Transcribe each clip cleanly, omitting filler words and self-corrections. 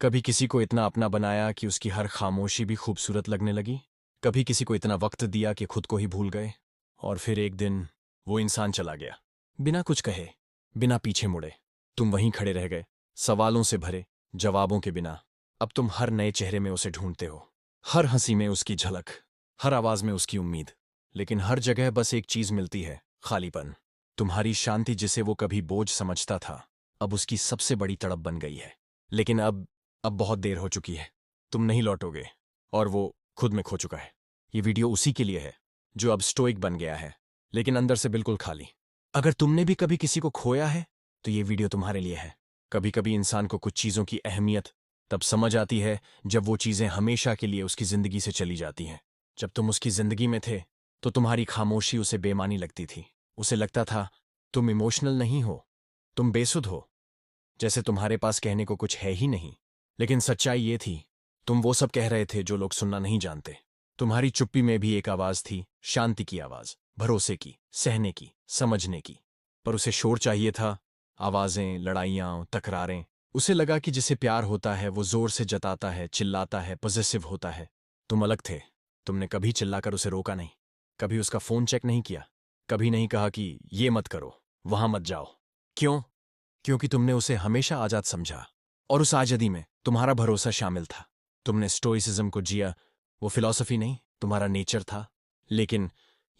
कभी किसी को इतना अपना बनाया कि उसकी हर खामोशी भी खूबसूरत लगने लगी। कभी किसी को इतना वक्त दिया कि खुद को ही भूल गए। और फिर एक दिन वो इंसान चला गया, बिना कुछ कहे, बिना पीछे मुड़े। तुम वहीं खड़े रह गए, सवालों से भरे, जवाबों के बिना। अब तुम हर नए चेहरे में उसे ढूंढते हो, हर हंसी में उसकी झलक, हर आवाज में उसकी उम्मीद। लेकिन हर जगह बस एक चीज मिलती है, खालीपन। तुम्हारी शांति, जिसे वो कभी बोझ समझता था, अब उसकी सबसे बड़ी तड़प बन गई है। लेकिन अब बहुत देर हो चुकी है। तुम नहीं लौटोगे, और वो खुद में खो चुका है। ये वीडियो उसी के लिए है जो अब स्टोइक बन गया है, लेकिन अंदर से बिल्कुल खाली। अगर तुमने भी कभी किसी को खोया है तो ये वीडियो तुम्हारे लिए है। कभी कभी इंसान को कुछ चीजों की अहमियत तब समझ आती है जब वो चीजें हमेशा के लिए उसकी जिंदगी से चली जाती हैं। जब तुम उसकी जिंदगी में थे तो तुम्हारी खामोशी उसे बेमानी लगती थी। उसे लगता था तुम इमोशनल नहीं हो, तुम बेसुध हो, जैसे तुम्हारे पास कहने को कुछ है ही नहीं। लेकिन सच्चाई ये थी, तुम वो सब कह रहे थे जो लोग सुनना नहीं जानते। तुम्हारी चुप्पी में भी एक आवाज थी, शांति की आवाज, भरोसे की, सहने की, समझने की। पर उसे शोर चाहिए था, आवाजें, लड़ाइयां, तकरारें। उसे लगा कि जिसे प्यार होता है वो जोर से जताता है, चिल्लाता है, पॉजेसिव होता है। तुम अलग थे। तुमने कभी चिल्लाकर उसे रोका नहीं, कभी उसका फोन चेक नहीं किया, कभी नहीं कहा कि ये मत करो, वहां मत जाओ। क्यों? क्योंकि तुमने उसे हमेशा आजाद समझा, और उस आजादी में तुम्हारा भरोसा शामिल था। तुमने स्टोइसिज्म को जिया, वो फिलॉसफी नहीं, तुम्हारा नेचर था। लेकिन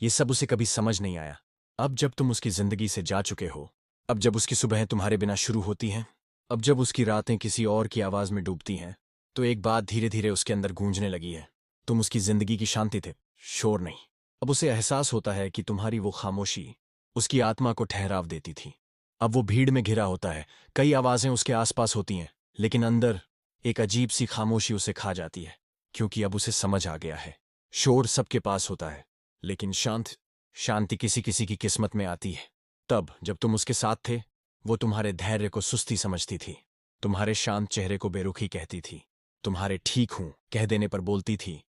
ये सब उसे कभी समझ नहीं आया। अब जब तुम उसकी जिंदगी से जा चुके हो, अब जब उसकी सुबह तुम्हारे बिना शुरू होती हैं, अब जब उसकी रातें किसी और की आवाज में डूबती हैं, तो एक बात धीरे धीरे उसके अंदर गूंजने लगी है। तुम उसकी जिंदगी की शांति थे, शोर नहीं। अब उसे एहसास होता है कि तुम्हारी वो खामोशी उसकी आत्मा को ठहराव देती थी। अब वो भीड़ में घिरा होता है, कई आवाजें उसके आसपास होती हैं, लेकिन अंदर एक अजीब सी खामोशी उसे खा जाती है। क्योंकि अब उसे समझ आ गया है, शोर सबके पास होता है, लेकिन शांति किसी किसी की किस्मत में आती है। तब जब तुम उसके साथ थे, वो तुम्हारे धैर्य को सुस्ती समझती थी, तुम्हारे शांत चेहरे को बेरुखी कहती थी, तुम्हारे ठीक हूं कह देने पर बोलती थी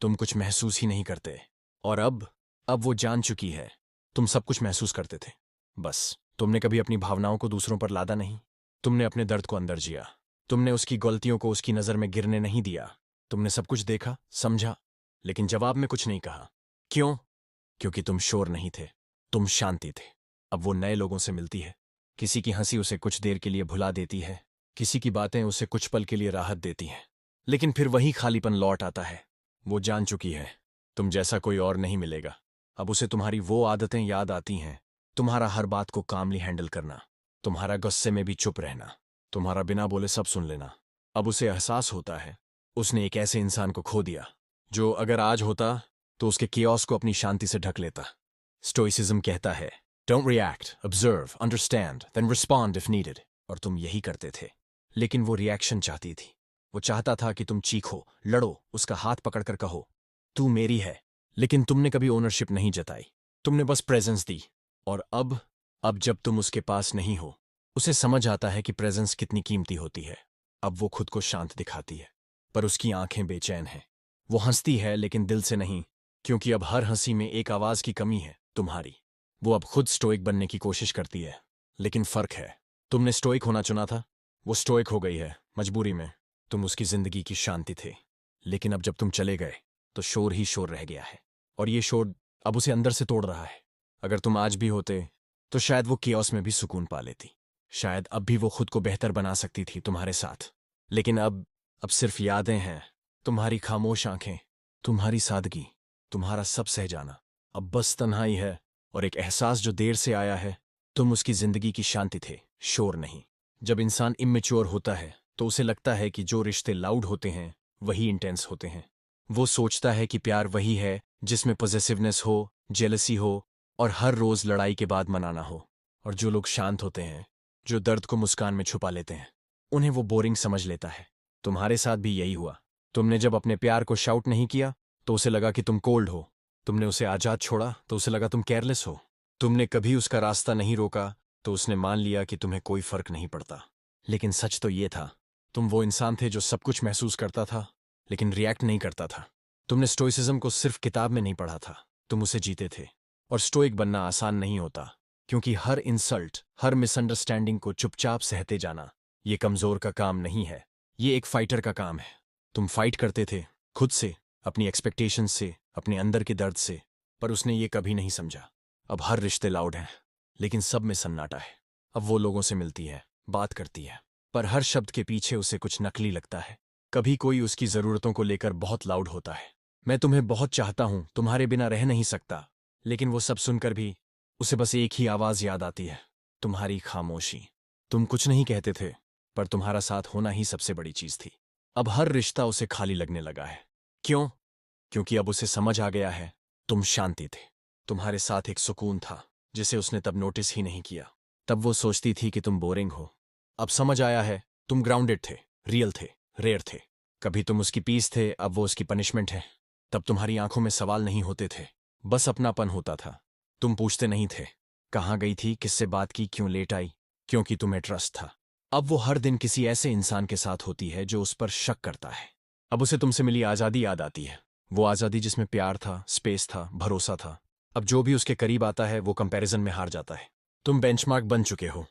तुम कुछ महसूस ही नहीं करते। और अब वो जान चुकी है, तुम सब कुछ महसूस करते थे। बस तुमने कभी अपनी भावनाओं को दूसरों पर लादा नहीं। तुमने अपने दर्द को अंदर जिया। तुमने उसकी गलतियों को उसकी नजर में गिरने नहीं दिया। तुमने सब कुछ देखा, समझा, लेकिन जवाब में कुछ नहीं कहा। क्यों? क्योंकि तुम शोर नहीं थे, तुम शांति थे। अब वो नए लोगों से मिलती है। किसी की हंसी उसे कुछ देर के लिए भुला देती है, किसी की बातें उसे कुछ पल के लिए राहत देती हैं, लेकिन फिर वही खालीपन लौट आता है। वो जान चुकी है, तुम जैसा कोई और नहीं मिलेगा। अब उसे तुम्हारी वो आदतें याद आती हैं, तुम्हारा हर बात को कामली हैंडल करना, तुम्हारा गुस्से में भी चुप रहना, तुम्हारा बिना बोले सब सुन लेना। अब उसे एहसास होता है, उसने एक ऐसे इंसान को खो दिया जो अगर आज होता तो उसके कियोस्क को अपनी शांति से ढक लेता। स्टोइसिज्म कहता है, don't react, observe, understand, then respond if needed. और तुम यही करते थे। लेकिन वो रिएक्शन चाहती थी। वो चाहता था कि तुम चीखो, लड़ो, उसका हाथ पकड़कर कहो तू मेरी है। लेकिन तुमने कभी ओनरशिप नहीं जताई, तुमने बस प्रेजेंस दी। और अब जब तुम उसके पास नहीं हो, उसे समझ आता है कि प्रेजेंस कितनी कीमती होती है। अब वो खुद को शांत दिखाती है, पर उसकी आंखें बेचैन हैं। वो हंसती है लेकिन दिल से नहीं, क्योंकि अब हर हंसी में एक आवाज की कमी है, तुम्हारी। वो अब खुद स्टोइक बनने की कोशिश करती है, लेकिन फर्क है, तुमने स्टोइक होना चुना था, वो स्टोइक हो गई है मजबूरी में। तुम उसकी जिंदगी की शांति थे, लेकिन अब जब तुम चले गए तो शोर ही शोर रह गया है, और ये शोर अब उसे अंदर से तोड़ रहा है। अगर तुम आज भी होते तो शायद वो कियोस में भी सुकून पा लेती। शायद अब भी वो खुद को बेहतर बना सकती थी तुम्हारे साथ। लेकिन अब सिर्फ यादें हैं, तुम्हारी खामोश आंखें, तुम्हारी सादगी, तुम्हारा सब सह जाना। अब बस तन्हाई है, और एक एहसास जो देर से आया है, तुम उसकी जिंदगी की शांति थे, शोर नहीं। जब इंसान इमेच्योर होता है तो उसे लगता है कि जो रिश्ते लाउड होते हैं वही इंटेंस होते हैं। वो सोचता है कि प्यार वही है जिसमें पॉजेसिवनेस हो, जेलसी हो, और हर रोज लड़ाई के बाद मनाना हो। और जो लोग शांत होते हैं, जो दर्द को मुस्कान में छुपा लेते हैं, उन्हें वो बोरिंग समझ लेता है। तुम्हारे साथ भी यही हुआ। तुमने जब अपने प्यार को शाउट नहीं किया तो उसे लगा कि तुम कोल्ड हो। तुमने उसे आजाद छोड़ा तो उसे लगा तुम केयरलेस हो। तुमने कभी उसका रास्ता नहीं रोका तो उसने मान लिया कि तुम्हें कोई फर्क नहीं पड़ता। लेकिन सच तो ये था, तुम वो इंसान थे जो सब कुछ महसूस करता था लेकिन रिएक्ट नहीं करता था। तुमने स्टोइसिज्म को सिर्फ किताब में नहीं पढ़ा था, तुम उसे जीते थे। और स्टोइक बनना आसान नहीं होता, क्योंकि हर इंसल्ट, हर मिसअंडरस्टैंडिंग को चुपचाप सहते जाना, ये कमजोर का काम नहीं है, ये एक फाइटर का काम है। तुम फाइट करते थे, खुद से, अपनी एक्सपेक्टेशंस से, अपने अंदर के दर्द से, पर उसने ये कभी नहीं समझा। अब हर रिश्ते लाउड हैं, लेकिन सब में सन्नाटा है। अब वो लोगों से मिलती है, बात करती है, पर हर शब्द के पीछे उसे कुछ नकली लगता है। कभी कोई उसकी जरूरतों को लेकर बहुत लाउड होता है, मैं तुम्हें बहुत चाहता हूं, तुम्हारे बिना रह नहीं सकता, लेकिन वो सब सुनकर भी उसे बस एक ही आवाज याद आती है, तुम्हारी खामोशी। तुम कुछ नहीं कहते थे, पर तुम्हारा साथ होना ही सबसे बड़ी चीज थी। अब हर रिश्ता उसे खाली लगने लगा है। क्यों? क्योंकि अब उसे समझ आ गया है, तुम शांति थे, तुम्हारे साथ एक सुकून था जिसे उसने तब नोटिस ही नहीं किया। तब वो सोचती थी कि तुम बोरिंग हो। अब समझ आया है, तुम ग्राउंडेड थे, रियल थे, रेयर थे। कभी तुम उसकी पीस थे, अब वो उसकी पनिशमेंट है। तब तुम्हारी आंखों में सवाल नहीं होते थे, बस अपनापन होता था। तुम पूछते नहीं थे, कहाँ गई थी, किससे बात की, क्यों लेट आई, क्योंकि तुम्हें ट्रस्ट था। अब वो हर दिन किसी ऐसे इंसान के साथ होती है जो उस पर शक करता है। अब उसे तुमसे मिली आज़ादी याद आती है, वो आज़ादी जिसमें प्यार था, स्पेस था, भरोसा था। अब जो भी उसके करीब आता है वो कंपैरिजन में हार जाता है। तुम बेंचमार्क बन चुके हो,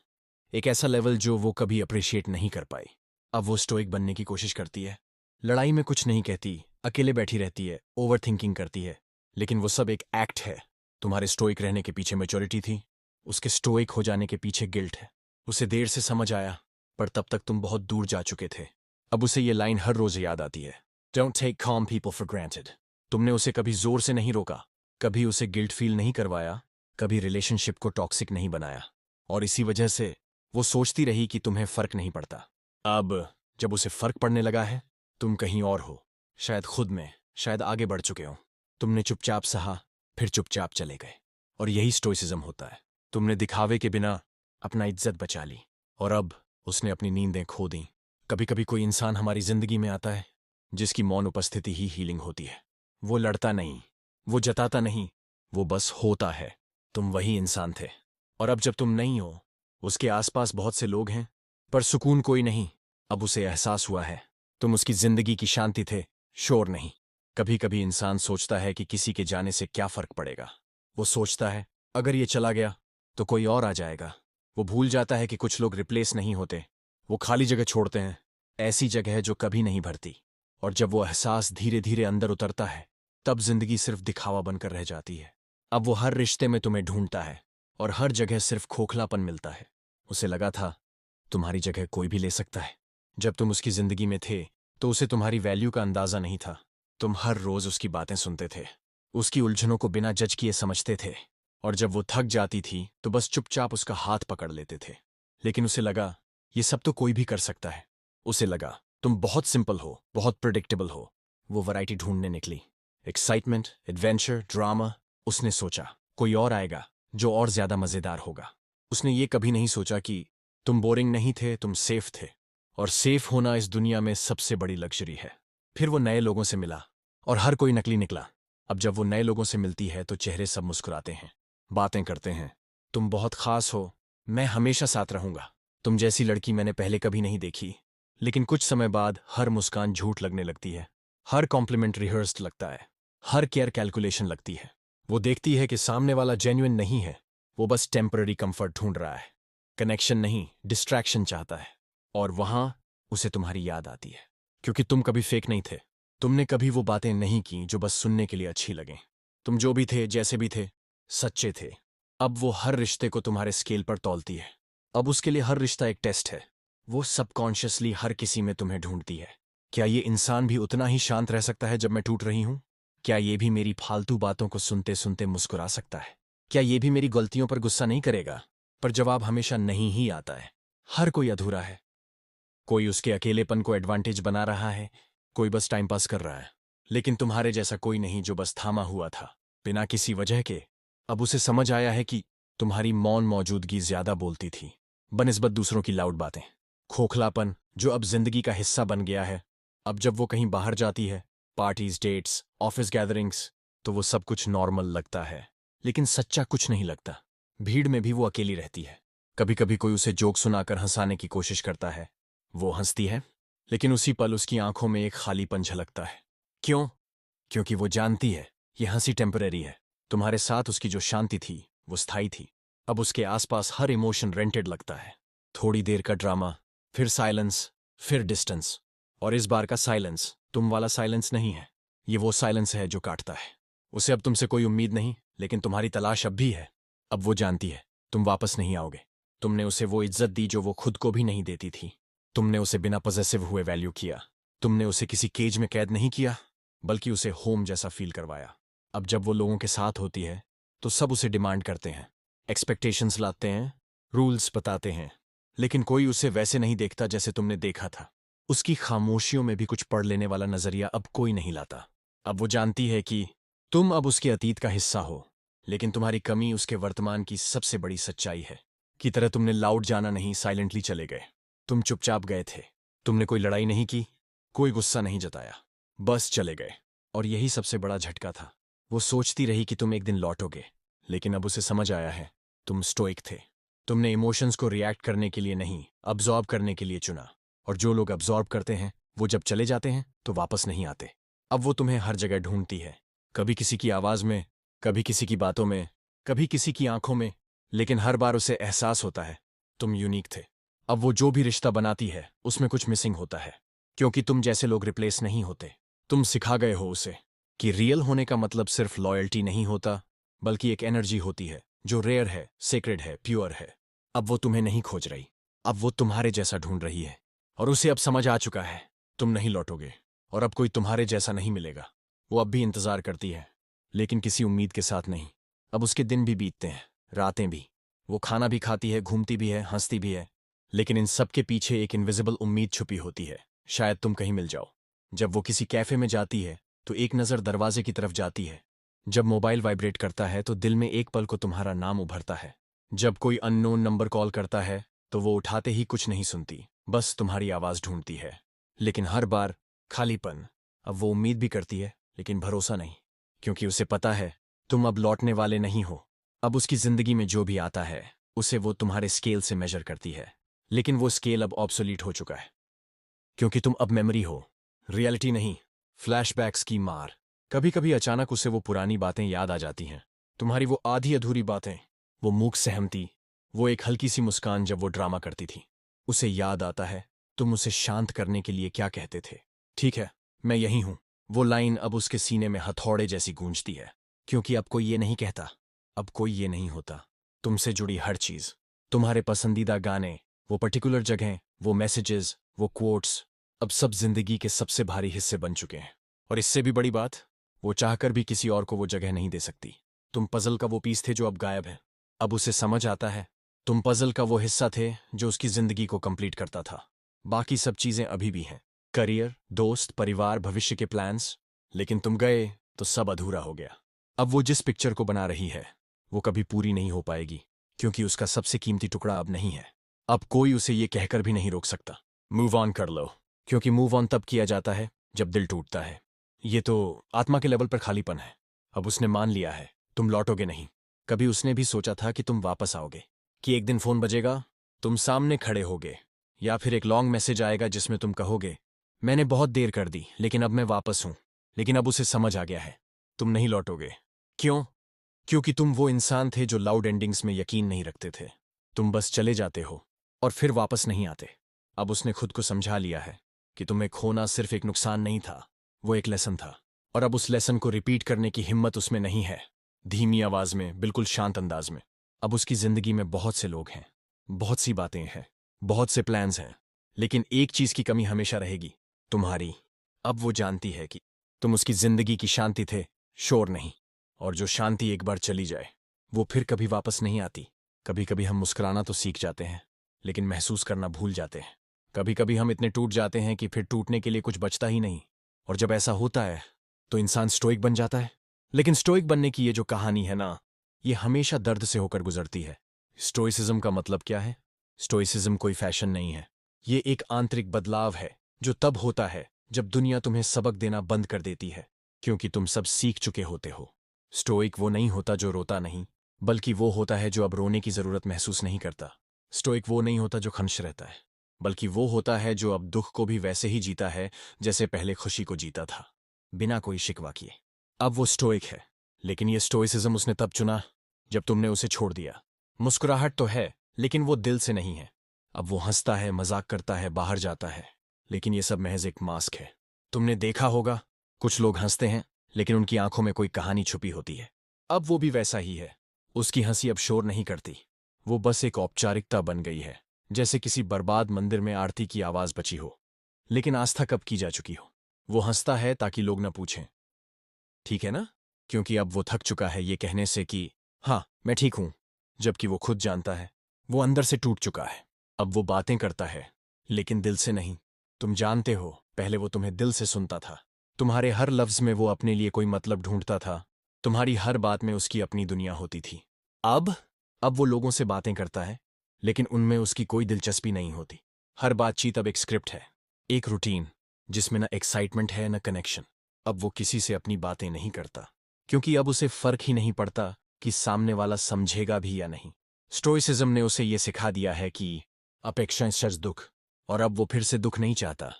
एक ऐसा लेवल जो वो कभी अप्रिशिएट नहीं कर पाई। अब वो स्टोइक बनने की कोशिश करती है, लड़ाई में कुछ नहीं कहती, अकेले बैठी रहती है, ओवर थिंकिंग करती है, लेकिन वो सब एक एक्ट है। तुम्हारे स्टोइक रहने के पीछे मैच्योरिटी थी, उसके स्टोइक हो जाने के पीछे गिल्ट है। उसे देर से समझ आया, पर तब तक तुम बहुत दूर जा चुके थे। अब उसे ये लाइन हर रोज याद आती है, don't take calm people for granted। तुमने उसे कभी जोर से नहीं रोका, कभी उसे गिल्ट फील नहीं करवाया, कभी रिलेशनशिप को टॉक्सिक नहीं बनाया, और इसी वजह से वो सोचती रही कि तुम्हें फर्क नहीं पड़ता। अब जब उसे फर्क पड़ने लगा है, तुम कहीं और हो, शायद खुद में, शायद आगे बढ़ चुके हो। तुमने चुपचाप सहा, फिर चुपचाप चले गए, और यही स्टोइसिज्म होता है। तुमने दिखावे के बिना अपना इज्जत बचा ली, और अब उसने अपनी नींदें खो दी। कभी कभी कोई इंसान हमारी जिंदगी में आता है जिसकी मौन उपस्थिति ही हीलिंग होती है। वो लड़ता नहीं, वो जताता नहीं, वो बस होता है। तुम वही इंसान थे, और अब जब तुम नहीं हो, उसके आसपास बहुत से लोग हैं, पर सुकून कोई नहीं। अब उसे एहसास हुआ है, तुम उसकी जिंदगी की शांति थे, शोर नहीं। कभी कभी इंसान सोचता है कि किसी के जाने से क्या फर्क पड़ेगा। वो सोचता है, अगर ये चला गया तो कोई और आ जाएगा। वो भूल जाता है कि कुछ लोग रिप्लेस नहीं होते, वो खाली जगह छोड़ते हैं, ऐसी जगह जो कभी नहीं भरती। और जब वो एहसास धीरे धीरे अंदर उतरता है, तब जिंदगी सिर्फ दिखावा बनकर रह जाती है। अब वो हर रिश्ते में तुम्हें ढूंढता है, और हर जगह सिर्फ खोखलापन मिलता है। उसे लगा था तुम्हारी जगह कोई भी ले सकता है। जब तुम उसकी जिंदगी में थे तो उसे तुम्हारी वैल्यू का अंदाजा नहीं था। तुम हर रोज उसकी बातें सुनते थे, उसकी उलझनों को बिना जज किए समझते थे, और जब वो थक जाती थी तो बस चुपचाप उसका हाथ पकड़ लेते थे। लेकिन उसे लगा ये सब तो कोई भी कर सकता है। उसे लगा तुम बहुत सिंपल हो, बहुत प्रिडिक्टेबल हो। वो वैरायटी ढूंढने निकली, एक्साइटमेंट, एडवेंचर, ड्रामा। उसने सोचा कोई और आएगा जो और ज्यादा मजेदार होगा। उसने ये कभी नहीं सोचा कि तुम बोरिंग नहीं थे, तुम सेफ थे, और सेफ होना इस दुनिया में सबसे बड़ी लग्जरी है। फिर वो नए लोगों से मिला, और हर कोई नकली निकला। अब जब वो नए लोगों से मिलती है तो चेहरे सब मुस्कुराते हैं, बातें करते हैं, तुम बहुत खास हो, मैं हमेशा साथ रहूंगा। तुम जैसी लड़की मैंने पहले कभी नहीं देखी। लेकिन कुछ समय बाद हर मुस्कान झूठ लगने लगती है, हर कॉम्प्लीमेंट रिहर्स्ड लगता है, हर केयर कैलकुलेशन लगती है। वो देखती है कि सामने वाला जेन्युइन नहीं है, वो बस टेम्पररी कंफर्ट ढूंढ रहा है, कनेक्शन नहीं, डिस्ट्रैक्शन चाहता है। और वहां उसे तुम्हारी याद आती है, क्योंकि तुम कभी फेक नहीं थे। तुमने कभी वो बातें नहीं की जो बस सुनने के लिए अच्छी लगें। तुम जो भी थे, जैसे भी थे, सच्चे थे। अब वो हर रिश्ते को तुम्हारे स्केल पर तौलती है। अब उसके लिए हर रिश्ता एक टेस्ट है। वो सबकॉन्शियसली हर किसी में तुम्हें ढूंढती है। क्या ये इंसान भी उतना ही शांत रह सकता है जब मैं टूट रही हूं? क्या ये भी मेरी फालतू बातों को सुनते सुनते मुस्कुरा सकता है? क्या ये भी मेरी गलतियों पर गुस्सा नहीं करेगा? पर जवाब हमेशा नहीं ही आता है। हर कोई अधूरा है, कोई उसके अकेलेपन को एडवांटेज बना रहा है, कोई बस टाइम पास कर रहा है। लेकिन तुम्हारे जैसा कोई नहीं जो बस थामा हुआ था बिना किसी वजह के। अब उसे समझ आया है कि तुम्हारी मौन मौजूदगी ज्यादा बोलती थी बनिस्बत दूसरों की लाउड बातें। खोखलापन जो अब जिंदगी का हिस्सा बन गया है। अब जब वो कहीं बाहर जाती है, पार्टीज, डेट्स, ऑफिस गैदरिंग्स, तो वो सब कुछ नॉर्मल लगता है, लेकिन सच्चा कुछ नहीं लगता। भीड़ में भी वो अकेली रहती है। कभी कभी कोई उसे जोक सुनाकर हंसाने की कोशिश करता है, वो हंसती है, लेकिन उसी पल उसकी आंखों में एक खालीपन झलकता है। क्यों? क्योंकि वो जानती है ये हंसी टेम्पररी है। तुम्हारे साथ उसकी जो शांति थी वो स्थायी थी। अब उसके आसपास हर इमोशन रेंटेड लगता है। थोड़ी देर का ड्रामा, फिर साइलेंस, फिर डिस्टेंस, और इस बार का साइलेंस तुम वाला साइलेंस नहीं है, ये वो साइलेंस है जो काटता है। उसे अब तुमसे कोई उम्मीद नहीं, लेकिन तुम्हारी तलाश अब भी है। अब वो जानती है तुम वापस नहीं आओगे। तुमने उसे वो इज्जत दी जो वो खुद को भी नहीं देती थी। तुमने उसे बिना पॉजेसिव हुए वैल्यू किया। तुमने उसे किसी केज में कैद नहीं किया, बल्कि उसे होम जैसा फील करवाया। अब जब वो लोगों के साथ होती है तो सब उसे डिमांड करते हैं, एक्सपेक्टेशंस लाते हैं, रूल्स बताते हैं, लेकिन कोई उसे वैसे नहीं देखता जैसे तुमने देखा था। उसकी खामोशियों में भी कुछ पढ़ लेने वाला नजरिया अब कोई नहीं लाता। अब वो जानती है कि तुम अब उसके अतीत का हिस्सा हो, लेकिन तुम्हारी कमी उसके वर्तमान की सबसे बड़ी सच्चाई है। की तरह तुमने लाउड जाना नहीं, साइलेंटली चले गए। तुम चुपचाप गए थे। तुमने कोई लड़ाई नहीं की, कोई गुस्सा नहीं जताया, बस चले गए। और यही सबसे बड़ा झटका था। वो सोचती रही कि तुम एक दिन लौटोगे, लेकिन अब उसे समझ आया है तुम स्टोइक थे। तुमने इमोशंस को रिएक्ट करने के लिए नहीं, अब्जॉर्ब करने के लिए चुना। और जो लोग अब्जॉर्ब करते हैं वो जब चले जाते हैं तो वापस नहीं आते। अब वो तुम्हें हर जगह ढूंढती है, कभी किसी की आवाज में, कभी किसी की बातों में, कभी किसी की आंखों में, लेकिन हर बार उसे एहसास होता है तुम यूनिक थे। अब वो जो भी रिश्ता बनाती है उसमें कुछ मिसिंग होता है, क्योंकि तुम जैसे लोग रिप्लेस नहीं होते। तुम सिखा गए हो उसे कि रियल होने का मतलब सिर्फ लॉयल्टी नहीं होता, बल्कि एक एनर्जी होती है जो रेयर है, सेक्रेड है, प्योर है। अब वो तुम्हें नहीं खोज रही, अब वो तुम्हारे जैसा ढूंढ रही है। और उसे अब समझ आ चुका है तुम नहीं लौटोगे, और अब कोई तुम्हारे जैसा नहीं मिलेगा। वो अब भी इंतजार करती है, लेकिन किसी उम्मीद के साथ नहीं। अब उसके दिन भी बीतते हैं, रातें भी। वो खाना भी खाती है, घूमती भी है, हंसती भी है, लेकिन इन सब के पीछे एक इनविजिबल उम्मीद छुपी होती है, शायद तुम कहीं मिल जाओ। जब वो किसी कैफे में जाती है तो एक नज़र दरवाजे की तरफ जाती है। जब मोबाइल वाइब्रेट करता है तो दिल में एक पल को तुम्हारा नाम उभरता है। जब कोई अननोन नंबर कॉल करता है तो वो उठाते ही कुछ नहीं सुनती, बस तुम्हारी आवाज़ ढूंढती है। लेकिन हर बार खालीपन। अब वो उम्मीद भी करती है, लेकिन भरोसा नहीं, क्योंकि उसे पता है तुम अब लौटने वाले नहीं हो। अब उसकी जिंदगी में जो भी आता है उसे वो तुम्हारे स्केल से मेजर करती है, लेकिन वो स्केल अब ऑब्सोलीट हो चुका है, क्योंकि तुम अब मेमोरी हो, रियलिटी नहीं। फ्लैशबैक्स की मार। कभी कभी अचानक उसे वो पुरानी बातें याद आ जाती हैं, तुम्हारी वो आधी अधूरी बातें, वो मूक सहमति, वो एक हल्की सी मुस्कान जब वो ड्रामा करती थी। उसे याद आता है तुम उसे शांत करने के लिए क्या कहते थे, ठीक है मैं यहीं हूं। वो लाइन अब उसके सीने में हथौड़े जैसी गूंजती है, क्योंकि अब कोई ये नहीं कहता, अब कोई ये नहीं होता। तुमसे जुड़ी हर चीज, तुम्हारे पसंदीदा गाने, वो पर्टिकुलर जगह, वो मैसेजेस, वो कोट्स, अब सब जिंदगी के सबसे भारी हिस्से बन चुके हैं। और इससे भी बड़ी बात, वो चाहकर भी किसी और को वो जगह नहीं दे सकती। तुम पजल का वो पीस थे जो अब गायब है। अब उसे समझ आता है तुम पजल का वो हिस्सा थे जो उसकी जिंदगी को कंप्लीट करता था। बाकी सब चीजें अभी भी हैं, करियर, दोस्त, परिवार, भविष्य के प्लान्स, लेकिन तुम गए तो सब अधूरा हो गया। अब वो जिस पिक्चर को बना रही है वो कभी पूरी नहीं हो पाएगी, क्योंकि उसका सबसे कीमती टुकड़ा अब नहीं है। अब कोई उसे ये कहकर भी नहीं रोक सकता मूव ऑन कर लो, क्योंकि मूव ऑन तब किया जाता है जब दिल टूटता है। ये तो आत्मा के लेवल पर खालीपन है। अब उसने मान लिया है तुम लौटोगे नहीं। कभी उसने भी सोचा था कि तुम वापस आओगे, कि एक दिन फोन बजेगा, तुम सामने खड़े होगे, या फिर एक लॉन्ग मैसेज आएगा जिसमें तुम कहोगे मैंने बहुत देर कर दी लेकिन अब मैं वापस हूं। लेकिन अब उसे समझ आ गया है तुम नहीं लौटोगे। क्यों? क्योंकि तुम वो इंसान थे जो लाउड एंडिंग्स में यकीन नहीं रखते थे। तुम बस चले जाते हो और फिर वापस नहीं आते। अब उसने खुद को समझा लिया है कि तुम्हें खोना सिर्फ एक नुकसान नहीं था, वो एक लेसन था। और अब उस लेसन को रिपीट करने की हिम्मत उसमें नहीं है। धीमी आवाज में, बिल्कुल शांत अंदाज में। अब उसकी जिंदगी में बहुत से लोग हैं, बहुत सी बातें हैं, बहुत से प्लान्स हैं, लेकिन एक चीज की कमी हमेशा रहेगी, तुम्हारी। अब वो जानती है कि तुम उसकी जिंदगी की शांति थे, शोर नहीं। और जो शांति एक बार चली जाए वो फिर कभी वापस नहीं आती। कभी कभी हम मुस्कुराना तो सीख जाते हैं, लेकिन महसूस करना भूल जाते हैं। कभी कभी हम इतने टूट जाते हैं कि फिर टूटने के लिए कुछ बचता ही नहीं। और जब ऐसा होता है तो इंसान स्टोइक बन जाता है। लेकिन स्टोइक बनने की ये जो कहानी है ना, ये हमेशा दर्द से होकर गुजरती है। स्टोइसिज्म का मतलब क्या है? स्टोइसिज्म कोई फैशन नहीं है, ये एक आंतरिक बदलाव है जो तब होता है जब दुनिया तुम्हें सबक देना बंद कर देती है, क्योंकि तुम सब सीख चुके होते हो। स्टोइक वो नहीं होता जो रोता नहीं, बल्कि वो होता है जो अब रोने की जरूरत महसूस नहीं करता। स्टोइक वो नहीं होता जो खंश रहता है, बल्कि वो होता है जो अब दुख को भी वैसे ही जीता है जैसे पहले खुशी को जीता था, बिना कोई शिकवा किए। अब वो स्टोइक है, लेकिन ये स्टोइसिज्म उसने तब चुना जब तुमने उसे छोड़ दिया। मुस्कुराहट तो है, लेकिन वो दिल से नहीं है। अब वो हंसता है, मजाक करता है, बाहर जाता है, लेकिन ये सब महज एक मास्क है। तुमने देखा होगा, कुछ लोग हंसते हैं लेकिन उनकी आंखों में कोई कहानी छुपी होती है। अब वो भी वैसा ही है। उसकी हंसी अब शोर नहीं करती, वो बस एक औपचारिकता बन गई है, जैसे किसी बर्बाद मंदिर में आरती की आवाज बची हो लेकिन आस्था कब की जा चुकी हो। वो हंसता है ताकि लोग न पूछें, ठीक है ना, क्योंकि अब वो थक चुका है ये कहने से कि हाँ मैं ठीक हूं, जबकि वो खुद जानता है वो अंदर से टूट चुका है। अब वो बातें करता है लेकिन दिल से नहीं। तुम जानते हो, पहले वो तुम्हें दिल से सुनता था। तुम्हारे हर लफ्ज में वो अपने लिए कोई मतलब ढूंढता था। तुम्हारी हर बात में उसकी अपनी दुनिया होती थी। अब वो लोगों से बातें करता है लेकिन उनमें उसकी कोई दिलचस्पी नहीं होती। हर बातचीत अब एक स्क्रिप्ट है, एक रूटीन जिसमें न एक्साइटमेंट है न कनेक्शन। अब वो किसी से अपनी बातें नहीं करता क्योंकि अब उसे फर्क ही नहीं पड़ता कि सामने वाला समझेगा भी या नहीं। स्टोइसिज्म ने उसे ये सिखा दिया है कि अपेक्षाएं सच दुख, और अब वो फिर से दुख नहीं चाहता।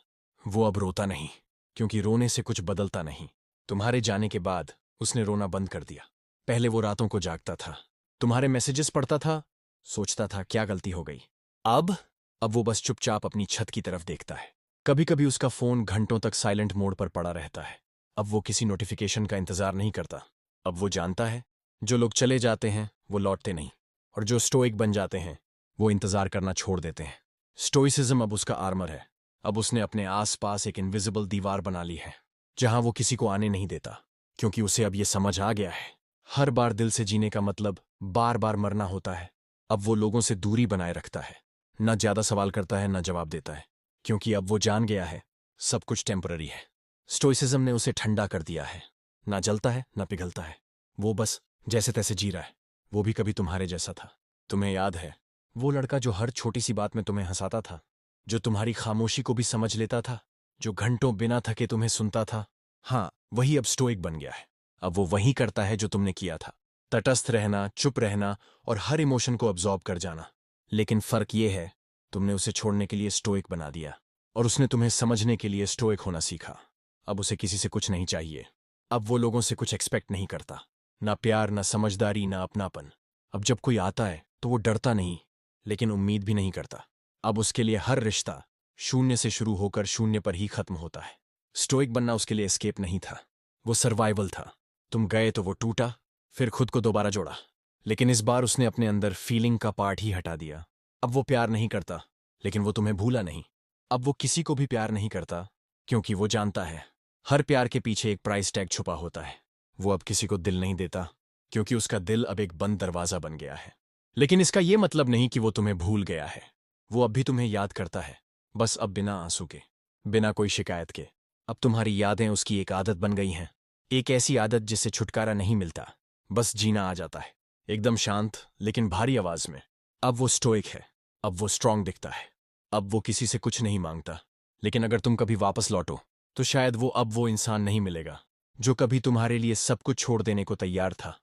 वो अब रोता नहीं क्योंकि रोने से कुछ बदलता नहीं। तुम्हारे जाने के बाद उसने रोना बंद कर दिया। पहले वो रातों को जागता था, तुम्हारे मैसेजेस पढ़ता था, सोचता था क्या गलती हो गई। अब वो बस चुपचाप अपनी छत की तरफ देखता है। कभी कभी उसका फोन घंटों तक साइलेंट मोड पर पड़ा रहता है। अब वो किसी नोटिफिकेशन का इंतजार नहीं करता। अब वो जानता है, जो लोग चले जाते हैं वो लौटते नहीं, और जो स्टोइक बन जाते हैं वो इंतजार करना छोड़ देते हैं। स्टोइसिज्म अब उसका आर्मर है। अब उसने अपने आसपास एक इनविजिबल दीवार बना ली है जहां वो किसी को आने नहीं देता, क्योंकि उसे अब ये समझ आ गया है, हर बार दिल से जीने का मतलब बार बार मरना होता है। अब वो लोगों से दूरी बनाए रखता है, न ज्यादा सवाल करता है न जवाब देता है, क्योंकि अब वो जान गया है सब कुछ टेम्पररी है। स्टोइसिज्म ने उसे ठंडा कर दिया है, ना जलता है ना पिघलता है, वो बस जैसे तैसे जी रहा है। वो भी कभी तुम्हारे जैसा था। तुम्हें याद है, वो लड़का जो हर छोटी सी बात में तुम्हें हंसाता था, जो तुम्हारी खामोशी को भी समझ लेता था, जो घंटों बिना थके तुम्हें सुनता था। हाँ, वही अब स्टोइक बन गया है। अब वो वही करता है जो तुमने किया था, तटस्थ रहना, चुप रहना और हर इमोशन को अब्जॉर्ब कर जाना। लेकिन फर्क ये है, तुमने उसे छोड़ने के लिए स्टोइक बना दिया, और उसने तुम्हें समझने के लिए स्टोइक होना सीखा। अब उसे किसी से कुछ नहीं चाहिए। अब वो लोगों से कुछ एक्सपेक्ट नहीं करता, ना प्यार, ना समझदारी, ना अपनापन। अब जब कोई आता है तो वो डरता नहीं, लेकिन उम्मीद भी नहीं करता। अब उसके लिए हर रिश्ता शून्य से शुरू होकर शून्य पर ही खत्म होता है। स्टोइक बनना उसके लिए एस्केप नहीं था, वो सर्वाइवल था। तुम गए तो वो टूटा, फिर खुद को दोबारा जोड़ा, लेकिन इस बार उसने अपने अंदर फीलिंग का पार्ट ही हटा दिया। अब वो प्यार नहीं करता, लेकिन वो तुम्हें भूला नहीं। अब वो किसी को भी प्यार नहीं करता, क्योंकि वो जानता है हर प्यार के पीछे एक प्राइस टैग छुपा होता है। वो अब किसी को दिल नहीं देता, क्योंकि उसका दिल अब एक बंद दरवाजा बन गया है। लेकिन इसका ये मतलब नहीं कि वो तुम्हें भूल गया है। वो अब भी तुम्हें याद करता है, बस अब बिना आंसू के, बिना कोई शिकायत के। अब तुम्हारी यादें उसकी एक आदत बन गई हैं, एक ऐसी आदत जिससे छुटकारा नहीं मिलता, बस जीना आ जाता है, एकदम शांत लेकिन भारी आवाज में। अब वो स्टोइक है, अब वो स्ट्रांग दिखता है, अब वो किसी से कुछ नहीं मांगता। लेकिन अगर तुम कभी वापस लौटो तो शायद वो अब वो इंसान नहीं मिलेगा जो कभी तुम्हारे लिए सब कुछ छोड़ देने को तैयार था,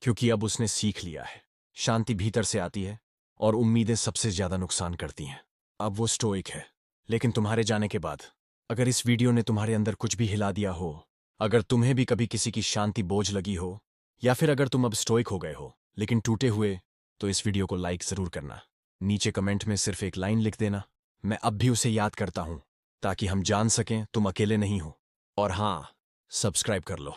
क्योंकि अब उसने सीख लिया है, शांति भीतर से आती है और उम्मीदें सबसे ज्यादा नुकसान करती हैं। अब वो स्टोइक है, लेकिन तुम्हारे जाने के बाद, अगर इस वीडियो ने तुम्हारे अंदर कुछ भी हिला दिया हो, अगर तुम्हें भी कभी किसी की शांति बोझ लगी हो, या फिर अगर तुम अब स्टोइक हो गए हो लेकिन टूटे हुए, तो इस वीडियो को लाइक जरूर करना। नीचे कमेंट में सिर्फ एक लाइन लिख देना, मैं अब भी उसे याद करता हूं, ताकि हम जान सकें तुम अकेले नहीं हो। और हाँ, सब्सक्राइब कर लो,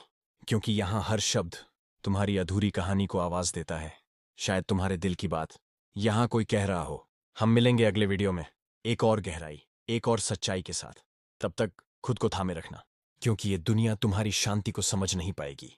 क्योंकि यहां हर शब्द तुम्हारी अधूरी कहानी को आवाज देता है, शायद तुम्हारे दिल की बात यहां कोई कह रहा हो। हम मिलेंगे अगले वीडियो में, एक और गहराई, एक और सच्चाई के साथ। तब तक खुद को थामे रखना, क्योंकि ये दुनिया तुम्हारी शांति को समझ नहीं पाएगी।